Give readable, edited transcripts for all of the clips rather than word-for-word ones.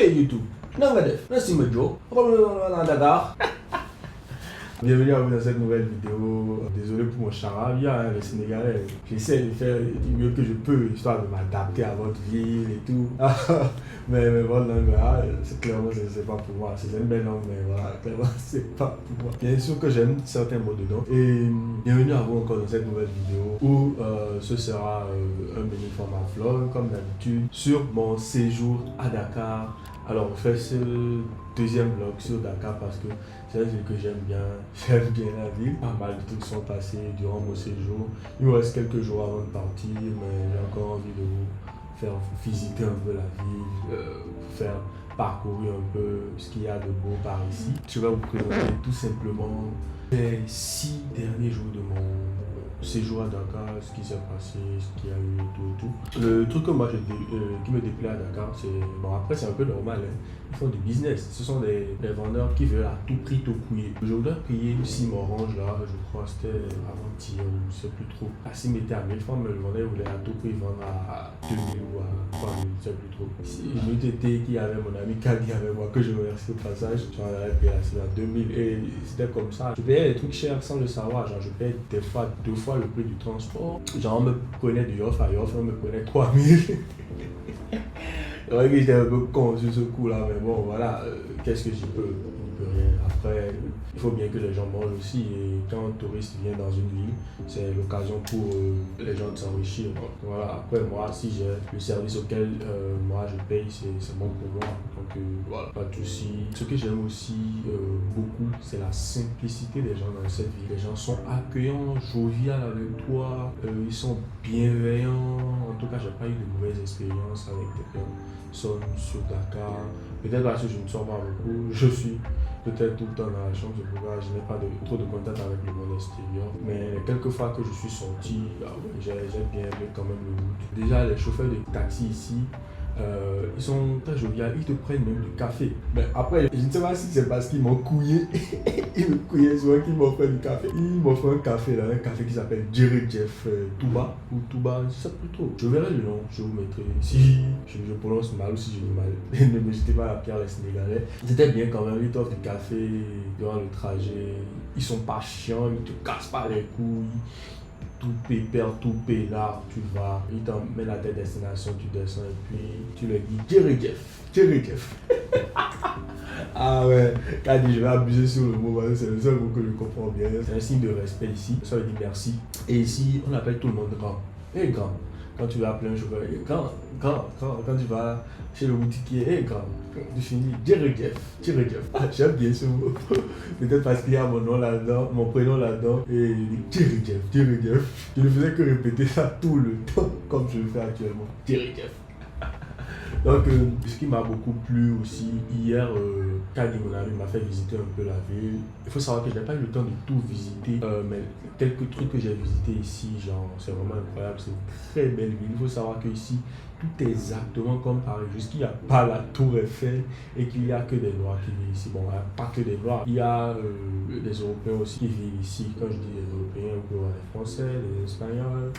Hey YouTube, merci Medjo, Dakar. Bienvenue à vous dans cette nouvelle vidéo. Désolé pour mon charabia, le Sénégalais. J'essaie de faire du mieux que je peux, histoire de m'adapter à votre ville et tout. mais votre langue, c'est clairement, c'est pas pour moi. C'est une belle langue, mais voilà, clairement, c'est pas pour moi. Bien sûr que j'aime certains mots dedans. Et bienvenue à vous encore dans cette nouvelle vidéo où ce sera un mini format vlog, comme d'habitude, sur mon séjour à Dakar. Alors, on fait ce deuxième vlog sur Dakar parce que c'est une ville que j'aime bien la ville. Pas mal de trucs sont passés durant mon séjour. Il me reste quelques jours avant de partir, mais j'ai encore envie de vous faire visiter un peu la ville, faire parcourir un peu ce qu'il y a de beau par ici. Je vais vous présenter tout simplement les 6 derniers jours de mon séjour à Dakar, ce qui s'est passé, ce qu'il y a eu et tout. Le truc que moi qui me déplaît à Dakar, c'est bon, après c'est un peu normal, hein. Ils font du business. Ce sont des vendeurs qui veulent à tout prix te couiller. Je voudrais payer 6 orange là, je crois que c'était avant-hier ou je sais plus trop. Ah, s'ils mettaient à 1000 francs, mais le vendeur voulait à tout prix vendre à 2000 ou à 3000, je sais plus trop. Si je m'étais été qui avait mon ami Kadi avec moi, que je remercie au passage, j'en avais payé à 2000 et c'était comme ça. Je payais des trucs chers sans le savoir, genre je payais des fois 2 fois le prix du transport. Genre on me prenait du Yoff à Yoff, on me prenait 3000. C'est vrai que j'étais un peu con sur ce coup-là, mais bon, voilà, qu'est-ce que j'y peux? Je peux rien. Après, il faut bien que les gens mangent aussi, et quand un touriste vient dans une ville, c'est l'occasion pour les gens de s'enrichir. Voilà, après, moi, si j'ai le service auquel moi je paye, c'est bon pour moi. Donc, voilà, pas de soucis. Ce que j'aime aussi beaucoup, c'est la simplicité des gens dans cette ville. Les gens sont accueillants, joviales avec toi, ils sont bienveillants. En tout cas, j'ai pas eu de mauvaises expériences avec des personnes sur Dakar. Peut-être parce que je ne sors pas beaucoup, je suis peut-être tout le temps dans la chambre, c'est pourquoi je n'ai pas trop de contact avec le monde extérieur. Mais quelques fois que je suis sorti, j'ai bien aimé quand même le mood. Déjà, les chauffeurs de taxi ici, ils sont très joviaux, ils te prennent même du café. Mais après, je ne sais pas si c'est parce qu'ils m'ont couillé, ils me couillaient souvent qu'ils m'offraient du café. Ils m'offrent un café là, un café qui s'appelle Jerry Jeff Touba, ou Touba, je sais plus trop. Je verrai le nom, je vous mettrai. Si je prononce mal ou si je dis mal, ne me jetez pas la pierre les Sénégalais. C'était bien quand même, ils t'offrent du café durant le trajet. Ils sont pas chiants, ils te cassent pas les couilles. Tout pépère, tout peinard, tu vas, ils t'emmènent à ta destination, tu descends et puis tu leur dis Jerry Jeff. Ah ouais, quand je vais abuser sur le mot, c'est le seul mot que je comprends bien. C'est un signe de respect ici, ça veut dire merci. Et ici, on appelle tout le monde grand. Hey grand, quand tu vas appeler un chauffeur, hey, grand, quand tu vas chez le boutiquier, hey grand, tu finis Jerry Jeff. Ah, j'aime bien ce mot. Peut-être parce qu'il y a mon nom là-dedans, mon prénom là-dedans, et je dis Jerry Jeff. Je ne faisais que répéter ça tout le temps, comme je le fais actuellement. Jerry Jeff. Donc, ce qui m'a beaucoup plu aussi, hier, Kadi, mon ami, m'a fait visiter un peu la ville. Il faut savoir que je n'ai pas eu le temps de tout visiter, mais quelques trucs que j'ai visités ici, genre, c'est vraiment incroyable, c'est une très belle ville. Il faut savoir qu'ici, tout est exactement comme Paris, juste qu'il n'y a pas la tour Eiffel et qu'il n'y a que des Noirs qui vivent ici. Bon, il n'y a pas que des Noirs, il y a des Européens aussi qui vivent ici. Quand je dis les Européens, on peut voir les Français, les Espagnols,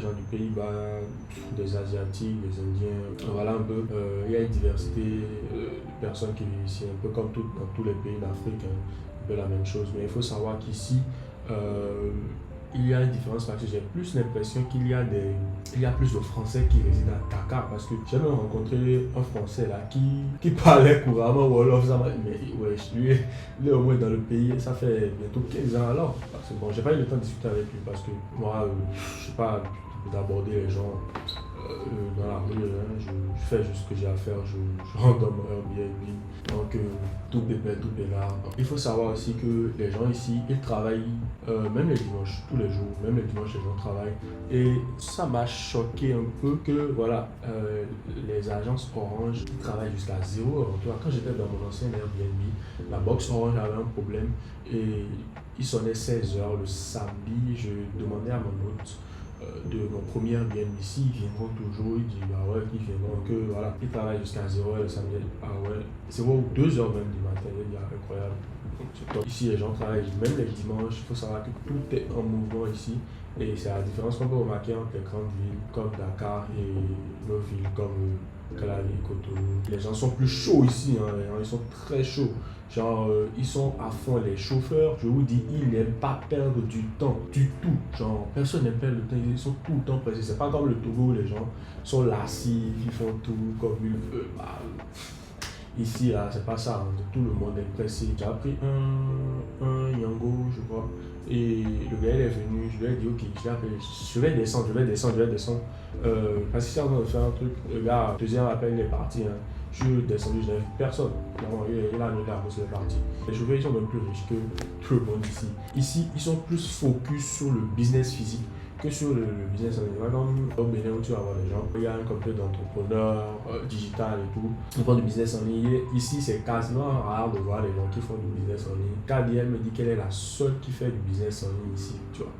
gens du Pays-Bas, des Asiatiques, des Indiens, voilà un peu. Il y a une diversité de personnes qui vivent ici, un peu comme dans tous les pays d'Afrique, hein, un peu la même chose. Mais il faut savoir qu'ici, il y a une différence parce que j'ai plus l'impression qu'il y a plus de Français qui résident à Dakar, parce que j'ai même rencontré un Français là qui parlait couramment Wolof, mais ouais, lui est au moins dans le pays, ça fait bientôt 15 ans alors. Parce que bon, j'ai pas eu le temps de discuter avec lui parce que moi, je sais pas d'aborder les gens dans la rue, hein, je fais juste ce que j'ai à faire, je rentre dans mon Airbnb. Donc tout pépère, tout peinard. Il faut savoir aussi que les gens ici, ils travaillent même les dimanches, tous les jours, même les dimanches les gens travaillent. Et ça m'a choqué un peu que voilà, les agences Orange ils travaillent jusqu'à 0 heure. Quand j'étais dans mon ancien Airbnb, la box Orange avait un problème et il sonnait 16 heures le samedi. Je demandais à mon hôte de mon premier bien ici, ils viendront toujours, il dit bah ouais, ils viendront que voilà, ils travaillent jusqu'à 0h le samedi, ah ouais, 0 ou 2h même du matin, il dit incroyable. Donc, ici les gens travaillent même les dimanches, il faut savoir que tout est en mouvement ici et c'est la différence qu'on peut remarquer entre les grandes villes comme Dakar et nos villes comme Calavi, Cotonou. Les gens sont plus chauds ici, hein. Les gens, ils sont très chauds. Genre, ils sont à fond, les chauffeurs, je vous dis, ils n'aiment pas perdre du temps, du tout. Genre, personne n'aime perdre le temps, ils sont tout le temps pressés. C'est pas comme le Togo, les gens sont lascifs, ils font tout comme ils veulent. Bah, ici, là, c'est pas ça, hein. Tout le monde est pressé. J'ai pris un Yango, je crois, et le gars, il est venu, je lui ai dit, ok, je vais descendre. Parce qu'il est en train de faire un truc, le gars, deuxième appel, il est parti, hein. Je suis descendu, je n'avais vu personne. Non, il a annulé la course, il est parti. Les chauffeurs, ils sont même plus riches que tout le monde ici. Ici, ils sont plus focus sur le business physique que sur le business en ligne. Comme au Bénin où tu vas voir les gens, il y a un complet d'entrepreneurs digital et tout. Ils font du business en ligne. Ici, c'est quasiment rare de voir les gens qui font du business en ligne. KDL me dit qu'elle est la seule qui fait du business en ligne ici, tu vois.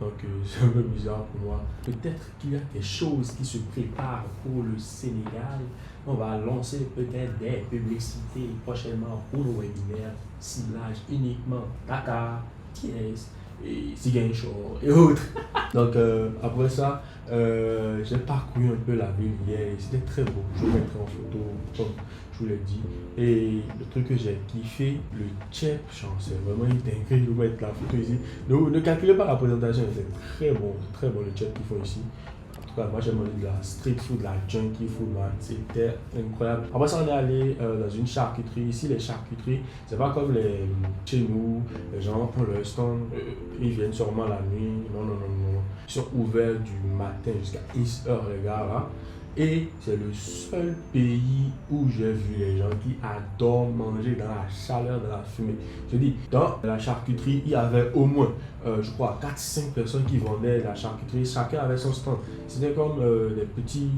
Donc c'est un peu bizarre pour moi. Peut-être qu'il y a des choses qui se préparent pour le Sénégal. On va lancer peut-être des publicités prochainement pour nos webinaires, ciblage uniquement Dakar, Thiès et Ziguinchor et autres. Donc après ça, j'ai parcouru un peu la ville hier et c'était très beau. Je vous mettrai en photo comme je vous l'ai dit. Et le truc que j'ai kiffé, le tchèp, c'est vraiment une dinguerie. Je vais vous mettre la photo ici. Ne calculez pas la présentation, c'est très bon le tchèp qu'ils font ici. En tout cas, moi j'ai mangé de la street food, de la junkie food, man. C'était incroyable. Après ça, on est allé dans une charcuterie. Ici, les charcuteries, c'est pas comme chez nous. Les gens ont leur stand, ils viennent sûrement la nuit. Non. Ils sont ouverts du matin jusqu'à 10h, les gars, là. Et c'est le seul pays où j'ai vu les gens qui adorent manger dans la chaleur, dans la fumée. Je dis, dans la charcuterie, il y avait au moins, je crois, 4-5 personnes qui vendaient la charcuterie. Chacun avait son stand. C'était comme des petits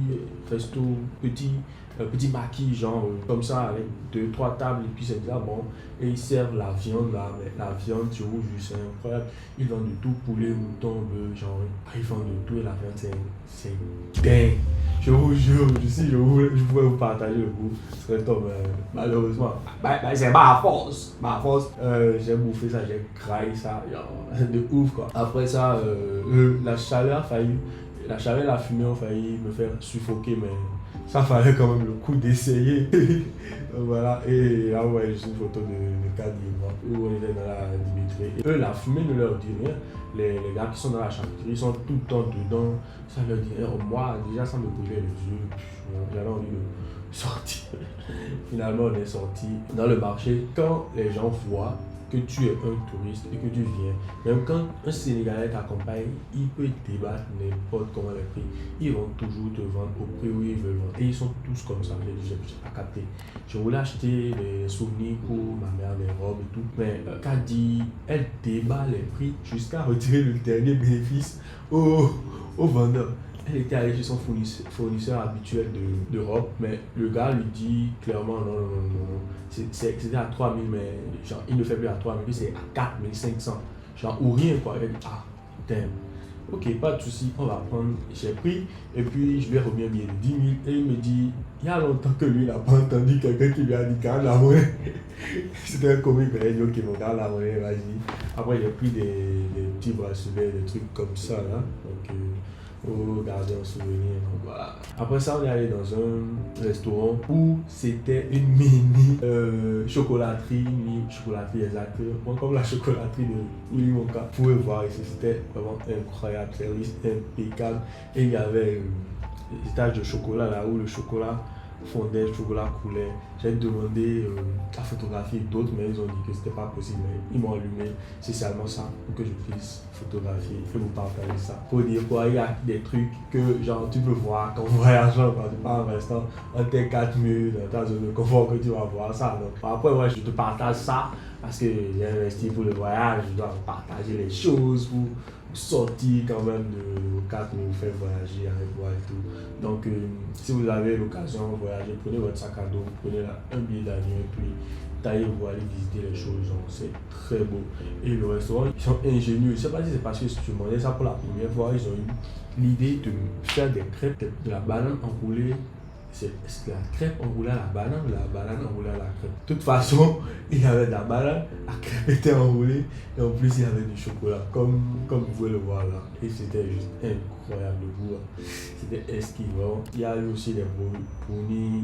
restos, petits maquis, genre comme ça, avec 2-3 tables. Et puis c'est déjà bon. Et ils servent la viande là, mais la viande sur rouge, c'est incroyable. Ils vendent de tout, poulet, mouton, bœuf, genre, ils vendent de tout et la viande, c'est dingue. Je vous jure, si je pouvais vous partager le goût, ce serait top, malheureusement. C'est ma force. J'ai bouffé ça, j'ai graillé ça, de ouf quoi. Après ça, la chaleur et la fumée ont failli me faire suffoquer, mais ça fallait quand même le coup d'essayer. Voilà, et là ouais, j'ai une photo de Kadima où on était dans la Dimitri. Et eux, la fumée ne leur dit rien. Les gars qui sont dans la charcuterie, ils sont tout le temps dedans. Ça leur dit rien. Moi, déjà, ça me brûlait les yeux. J'avais envie de sortir. Finalement, on est sorti dans le marché. Quand les gens voient que tu es un touriste et que tu viens, même quand un Sénégalais t'accompagne, il peut débattre n'importe comment les prix. Ils vont toujours te vendre au prix où ils veulent vendre. Et ils sont tous comme ça, j'ai pas capté. Je voulais acheter des souvenirs pour ma mère, des robes et tout. Mais Kadi, elle débat les prix jusqu'à retirer le dernier bénéfice au vendeur. Elle était allée chez son fournisseur habituel de robes, mais le gars lui dit clairement non. C'était à 3000, mais genre, il ne fait plus à 3000, c'est à 4500. Genre, ou rien quoi. Elle dit, ah, damn. Ok, pas de souci, on va prendre. J'ai pris, et puis je lui ai remis un billet de 10 000, et il me dit, il y a longtemps que lui, il n'a pas entendu quelqu'un qui lui a dit, garde la monnaie. C'était un comique, il a dit, ok, mon garde la monnaie, vas-y. Après, j'ai pris des petits bracelets, des trucs comme ça, là. Donc, pour garder un souvenir. Donc voilà. Après ça, on est allé dans un restaurant où c'était une mini chocolaterie exactement comme la chocolaterie de Willy Wonka. Vous pouvez voir ici, c'était vraiment incroyable, service impeccable. Et il y avait des étages de chocolat là où le chocolat fondait, le chocolat coulait. J'ai demandé à photographier d'autres, mais ils ont dit que c'était pas possible. Ils m'ont allumé spécialement ça pour que je puisse photographier et vous partager ça. Pour dire quoi, il y a des trucs que genre tu peux voir quand voyageant, quand tu pars en restant en tes 4 murs, dans ta zone de confort, que tu vas voir ça. Donc après, moi je te partage ça parce que j'ai investi pour le voyage, je dois partager les choses pour sortir quand même de 4 murs, vous faire voyager avec moi et tout. Donc si vous avez l'occasion de voyager, prenez votre sac à dos, prenez un billet d'avion et puis taillez-vous, allez visiter les choses, c'est très beau. Et le restaurant, ils sont ingénieux. Je ne sais pas si c'est parce que si tu demandais ça pour la première fois, ils ont eu l'idée de faire des crêpes, de la banane enroulée c'est la crêpe enroulée à la banane enroulée à la crêpe. De toute façon, il y avait de la banane, la crêpe était enroulée et en plus il y avait du chocolat, comme vous pouvez le voir là. Et c'était juste incroyable de goût. C'était esquivant. Il y a eu aussi des brownies,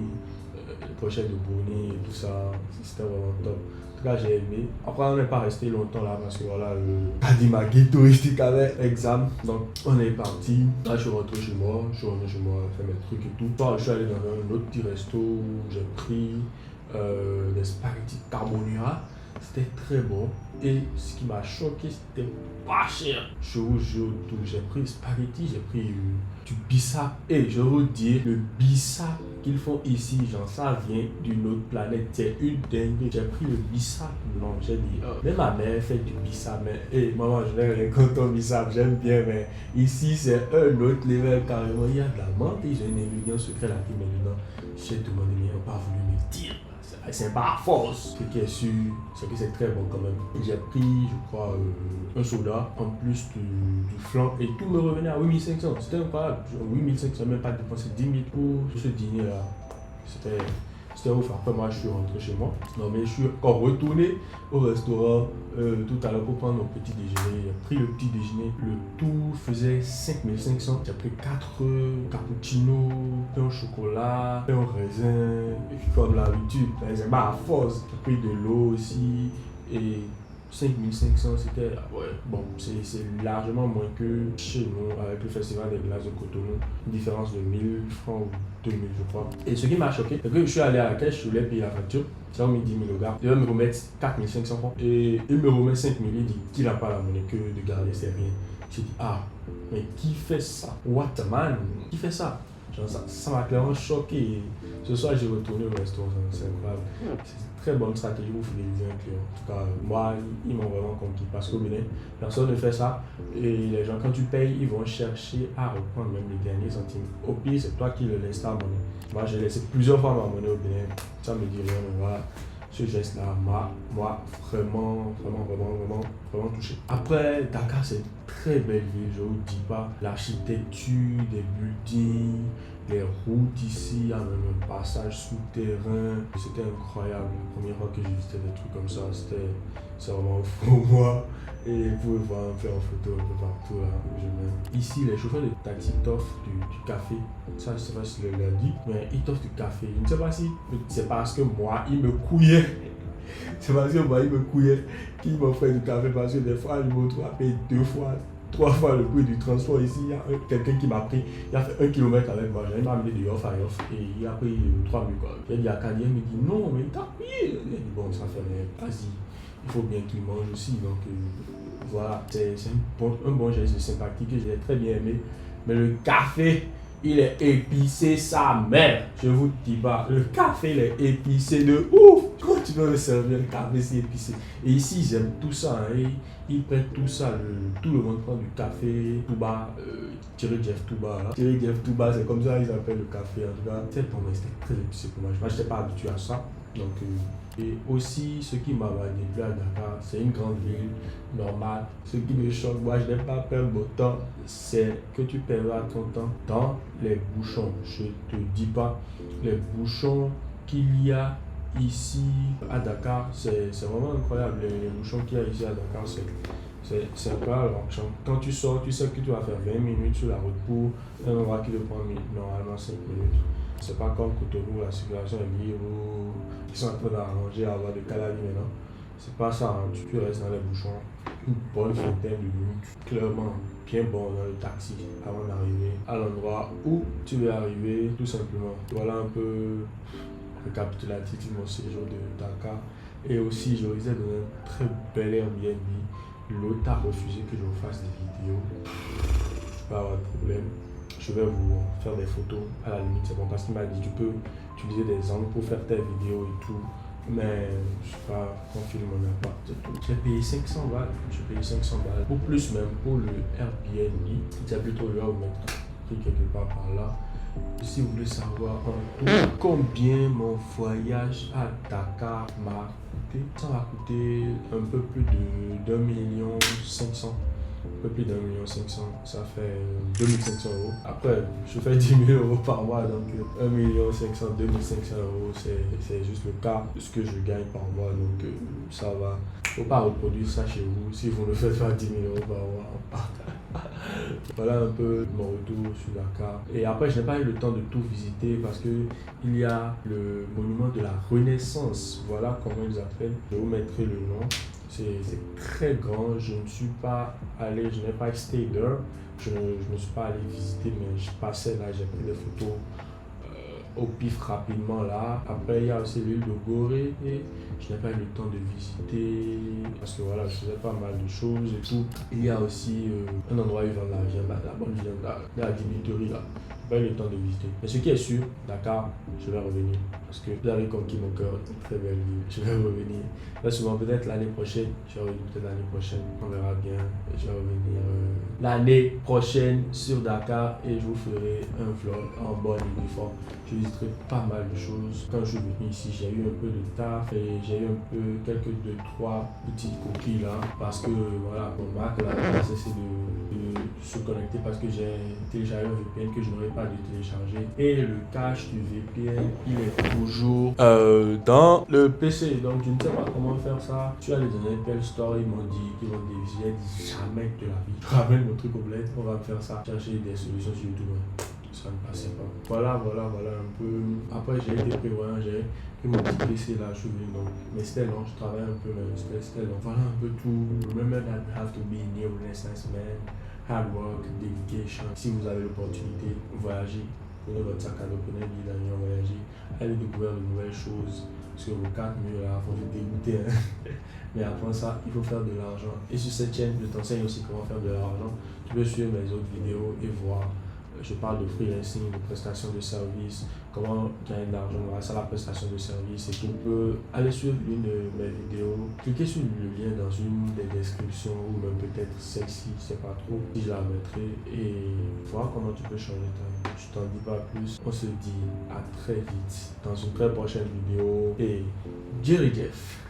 les pochettes de brownies et tout ça. C'était vraiment top. En tout cas, j'ai aimé. Après, on n'est pas resté longtemps là parce que voilà, le guide touristique avait examen. Donc, on est parti. Là, je suis rentré chez moi. Faire mes trucs et tout. Puis, je suis allé dans un autre petit resto où j'ai pris des spaghettis carbonara. C'était très bon. Et ce qui m'a choqué, c'était pas cher. Je vous jure tout. J'ai pris spaghetti, j'ai pris du bissap. Et je vous dis, le bissap qu'ils font ici, genre ça vient d'une autre planète. C'est une dingue. J'ai pris le bissap. Non, j'ai dit, oh. Même ma mère fait du bissap. Mais hey, maman, je n'ai rien contre ton bissap. J'aime bien, mais ici, c'est un autre level carrément. Il y a de la menthe et j'ai un ingrédient secret là qui met dedans. J'ai demandé, mais ils n'ont pas voulu me dire. C'est pas à force. Ce qui est sûr, c'est que c'est très bon quand même. J'ai pris, je crois, un soda en plus du flan et tout me revenait à 8500. C'était incroyable. 8500, même pas dépensé 10 000 pour ce dîner là. C'était ouf. Après, moi, je suis rentré chez moi. Non, mais je suis encore retourné au restaurant tout à l'heure pour prendre mon petit déjeuner. J'ai pris le petit déjeuner. Le tout faisait 5500. J'ai pris 4 cappuccinos, pain au chocolat, pain au raisin. Et puis, comme l'habitude, c'est pas à force. J'ai pris de l'eau aussi. Et 5500, c'était, ouais, bon, c'est largement moins que chez nous avec le festival des glaces de Cotonou. Une différence de 1000 francs ou 2000, je crois. Et ce qui m'a choqué, c'est que je suis allé à la caisse, je voulais payer la facture. Ça m'a mis 10 000 au gars. Il va me remettre 4500 francs. Et il me remet 5 000. Il dit qu'il n'a pas la monnaie que de garder ses rien. J'ai dit, ah, mais qui fait ça? What man? Qui fait ça? Genre, ça m'a clairement choqué. Ce soir, j'ai retourné au restaurant. C'est incroyable. C'est une très bonne stratégie pour fidéliser un client. En tout cas, moi, ils m'ont vraiment conquis. Parce qu'au Bénin, personne ne fait ça. Et les gens, quand tu payes, ils vont chercher à reprendre même les derniers centimes. Au pire, c'est toi qui le laisses ta monnaie. Moi, j'ai laissé plusieurs fois ma monnaie au Bénin. Ça me dit rien, mais voilà. Ce geste-là m'a vraiment touché. Après, Dakar, c'est une très belle ville, je ne vous dis pas. L'architecture, des buildings, les routes ici, il y a même un passage souterrain. C'était incroyable. La première fois que j'ai visité des trucs comme ça, c'est vraiment pour moi. Et vous pouvez voir me faire en photo un peu partout là. Ici, les chauffeurs de taxi t'offrent du café. Ça, je ne sais pas si je l'ai dit, mais ils t'offrent du café. Je ne sais pas si c'est parce que moi, il me couillait. C'est parce que moi, il me couillait qu'il m'offrait du café. Parce que des fois, je me retrouve à payer 2 fois, 3 fois le prix du transport ici. Il y a quelqu'un qui m'a pris, il a fait 1 kilomètre avec moi. Il m'a amené de Yoff à Yoff et il a pris 3 000 quoi. J'ai dit à Kanye, il me dit non, mais il t'a payé. Il dit bon, ça fait rien. Vas-y. Il faut bien qu'il mange aussi, donc voilà, c'est un bon geste sympathique que j'ai très bien aimé. Mais le café, il est épicé sa mère, je vous dis pas, le café il est épicé de ouf. Comment tu peux me servir le café si épicé? Et ici ils aiment tout ça, hein. Ils prennent tout ça, tout le monde prend du café, Touba, Thierry Jeff Touba. Thierry Jeff Touba, c'est comme ça ils appellent le café. En tout cas, c'est pour moi, c'était très épicé pour moi. Moi, je n'étais pas habitué à ça. Donc, et aussi, ce qui m'a déplu à Dakar, c'est une grande ville normale. Ce qui me choque, moi, je n'ai pas perdre mon temps, c'est que tu perdras ton temps dans les bouchons. Je te dis pas, les bouchons qu'il y a ici à Dakar, c'est vraiment incroyable. Les bouchons qu'il y a ici à Dakar, c'est incroyable. Quand tu sors, tu sais que tu vas faire 20 minutes sur la route pour un endroit qui te prend normalement 5 minutes. C'est pas comme Cotonou, la circulation est libre, ils sont en train d'arranger à avoir de calabi maintenant. C'est pas ça, hein. Tu restes dans les bouchons une bonne vingtaine de minutes, clairement bien bon dans le taxi avant d'arriver à l'endroit où tu veux arriver, tout simplement. Voilà un peu récapitulatif de mon séjour de Dakar. Et aussi, je résidais dans un très bel Airbnb. L'autre a refusé que je vous fasse des vidéos. Je peux avoir de problème. Je vais vous faire des photos à la limite, c'est bon parce qu'il m'a dit tu peux utiliser des angles pour faire tes vidéos et tout, mais je ne sais pas, on filme mon appart et tout. J'ai payé 500 balles, ou plus même pour le Airbnb. C'est plutôt là où mettre quelque part par là. Si vous voulez savoir en tout combien mon voyage à Dakar m'a coûté, ça m'a coûté un peu plus de 1 500 000. un peu plus d'1,5 million, ça fait 2 500 euros. Après, je fais 10 000 euros par mois, donc 1,5 million, 2 500 euros, c'est juste le quart de ce que je gagne par mois, donc ça va. Faut pas reproduire ça chez vous si vous ne faites pas 10 000 euros par mois. Voilà un peu mon retour sur Dakar. Et après, je n'ai pas eu le temps de tout visiter parce que il y a le monument de la Renaissance. Voilà comment ils appellent. Je vous mettrai le nom. C'est très grand. Je ne suis pas allé, je n'ai pas stay there. Je ne suis pas allé visiter, mais je passais là, j'ai pris des photos au pif rapidement là. Après, il y a aussi l'île de Gorée et je n'ai pas eu le temps de visiter parce que voilà, je faisais pas mal de choses et tout. Il y a aussi un endroit où ils vendent la viande, la bonne viande, la débiterie là. J'ai pas eu le temps de visiter. Mais ce qui est sûr, Dakar, je vais revenir parce que vous avez conquis mon cœur, une très belle ville. Je vais revenir. Là, souvent, peut-être l'année prochaine, je vais revenir peut-être l'année prochaine, on verra bien. Je vais revenir l'année prochaine sur Dakar et je vous ferai un vlog en bonne et due forme. Je visiterai pas mal de choses. Quand je suis venu ici, j'ai eu un peu de taf et j'ai eu un peu quelques 2-3 petites coquilles là parce que voilà, mon Mac là, j'ai cessé de se connecter parce que j'ai téléchargé un VPN que je n'aurais pas dû télécharger et le cache du VPN il est toujours dans le PC, donc je ne sais pas comment faire ça. Tu as les Apple Store, ils m'ont dit qu'ils vont déviser, j'ai dit jamais de la vie. Je ramène mon truc au bled, on va me faire ça, chercher des solutions sur YouTube. Ça ne passait pas. Voilà un peu. Après, j'ai été prévoyant, j'ai pris mon petit PC là, je suis venu donc. Mais c'était long, je travaillais un peu, mais c'était long. Voilà un peu tout. Remember that you have to be in your renaissance man. Hard work, dedication. Si vous avez l'opportunité, voyagez. Prenez votre sac à dos, prenez un billet d'avion, voyagez. Allez découvrir de nouvelles choses. Parce que vos 4 murs là, faut vous dégoûter. Hein. Mais après ça, il faut faire de l'argent. Et sur cette chaîne, je t'enseigne aussi comment faire de l'argent. Tu peux suivre mes autres vidéos et voir. Je parle de freelancing, de prestations de services, comment gagner de l'argent grâce à la prestation de services. Et tu peux aller sur l'une de mes vidéos, cliquer sur le lien dans une des descriptions ou même peut-être celle-ci, je ne sais pas trop, si je la mettrai et voir comment tu peux changer ta vie. Je t'en dis pas plus. On se dit à très vite dans une très prochaine vidéo et Jerry Jeff.